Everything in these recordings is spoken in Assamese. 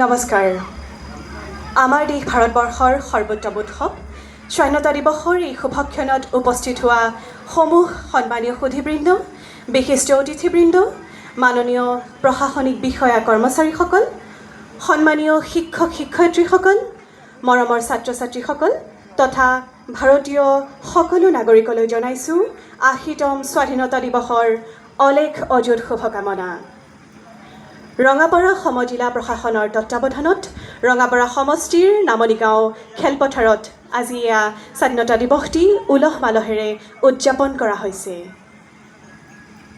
নমস্কাৰ। আমাৰ দেশ ভাৰতবৰ্ষৰ সৰ্বোত্তম উৎসৱ স্বাধীনতা দিৱসৰ এই শুভক্ষণত উপস্থিত হোৱা সমূহ সন্মানীয় সুধীবৃন্দ, বিশিষ্ট অতিথিবৃন্দ, মাননীয় প্ৰশাসনিক বিষয়া কৰ্মচাৰীসকল, সন্মানীয় শিক্ষক শিক্ষয়িত্ৰীসকল, মৰমৰ ছাত্ৰ ছাত্ৰীসকল তথা ভাৰতীয় সকলো নাগৰিকলৈ জনাইছোঁ আশীতম স্বাধীনতা দিৱসৰ অলেখ অযুত শুভকামনা। ৰঙাপাৰা সমজিলা প্ৰশাসনৰ তত্বাৱধানত ৰঙাপাৰা সমষ্টিৰ নামনি গাঁও খেলপথাৰত আজি এয়া স্বাধীনতা দিৱসটি উলহ মালহেৰে উদযাপন কৰা হৈছে।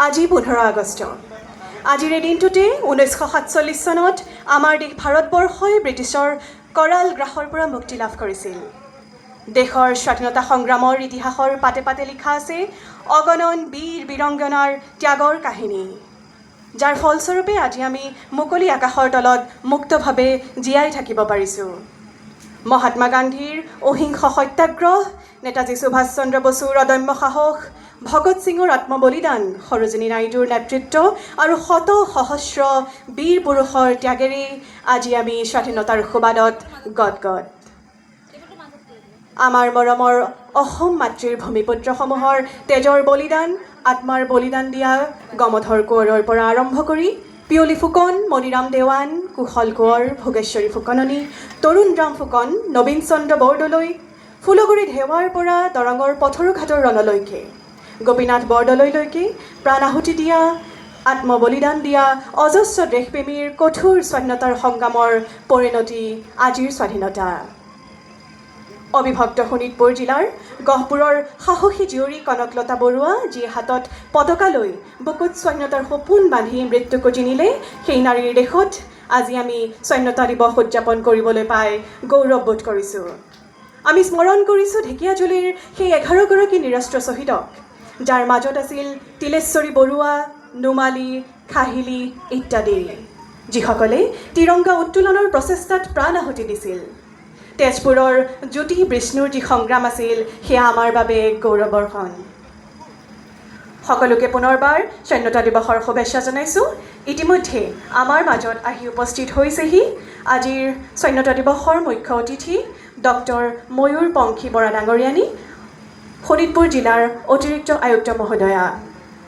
আজি 15 আগষ্ট। আজিৰ এই দিনটোতে 1947 চনত আমাৰ দেশ ভাৰতবৰ্ষই ব্ৰিটিছৰ কৰাল গ্ৰাসৰ পৰা মুক্তি লাভ কৰিছিল। দেশৰ স্বাধীনতা সংগ্ৰামৰ ইতিহাসৰ পাতে পাতে লিখা আছে অগণন বীৰ বীৰংগনাৰ ত্যাগৰ কাহিনী, যাৰ ফলস্বৰূপে আজি আমি মুকলি আকাশৰ তলত মুক্তভাৱে জীয়াই থাকিব পাৰিছোঁ। মহাত্মা গান্ধীৰ অহিংস সত্যাগ্ৰহ, নেতাজী সুভাষ চন্দ্ৰ বসুৰ অদম্য সাহস, ভগত সিঙৰ আত্মবলিদান, সৰোজিনী নাইডুৰ নেতৃত্ব আৰু শত সহস্ৰ বীৰ পুৰুষৰ ত্যাগেৰেই আজি আমি স্বাধীনতাৰ সুবাদত গদগদ। আমাৰ মৰমৰ অসম মাতৃৰ ভূমিপুত্ৰসমূহৰ তেজৰ বলিদান, আত্মাৰ বলিদান দিয়া গমধৰ কোঁৱৰৰ পৰা আৰম্ভ কৰি পিয়লি ফুকন, মণিৰাম দেৱান, কুশল কোঁৱৰ, ভোগেশ্বৰী ফুকননী, তৰুণ ৰাম ফুকন, নবীন চন্দ্ৰ বৰদলৈ, ফুলগুৰি ধেৱাৰ পৰা দৰঙৰ পথৰু ঘাটৰ ৰণলৈকে, গোপীনাথ বৰদলৈলৈকে প্ৰাণ আহুতি দিয়া, আত্মবলিদান দিয়া অজস্ৰ দেশপ্ৰেমীৰ কঠোৰ স্বাধীনতাৰ সংগ্ৰামৰ পৰিণতি আজিৰ স্বাধীনতা। অবিভক্ত শোণিতপুৰ জিলাৰ গহপুৰৰ সাহসী জীয়ৰী কনকলতা বৰুৱা, যিয়ে হাতত পতাকা লৈ বুকুত স্বাধীনতাৰ সপোন বান্ধি মৃত্যু কুটি নিলে, সেই নাৰীৰ দেশত আজি আমি স্বাধীনতা দিৱস উদযাপন কৰিবলৈ পাই গৌৰৱবোধ কৰিছোঁ। আমি স্মৰণ কৰিছোঁ ঢেকীয়াজুলিৰ সেই 11গৰাকী নিৰস্ত্ৰ শ্বহীদক, যাৰ মাজত আছিল তিলেশ্বৰী বৰুৱা, নুমালী, খাহিলী ইত্যাদি, যিসকলে তিৰংগা উত্তোলনৰ প্ৰচেষ্টাত প্ৰাণ আহুতি দিছিল। তেজপুৰৰ জ্যোতি বিষ্ণুৰ যি সংগ্ৰাম আছিল সেয়া আমাৰ বাবে গৌৰৱৰ ক্ষণ। সকলোকে পুনৰবাৰ স্বাধীনতা দিৱসৰ শুভেচ্ছা জনাইছোঁ। ইতিমধ্যে আমাৰ মাজত আহি উপস্থিত হৈছেহি আজিৰ স্বাধীনতা দিৱসৰ মুখ্য অতিথি ডক্টৰ ময়ূৰ পংখী বৰা ডাঙৰীয়ানী, শোণিতপুৰ জিলাৰ অতিৰিক্ত আয়ুক্ত মহোদয়া।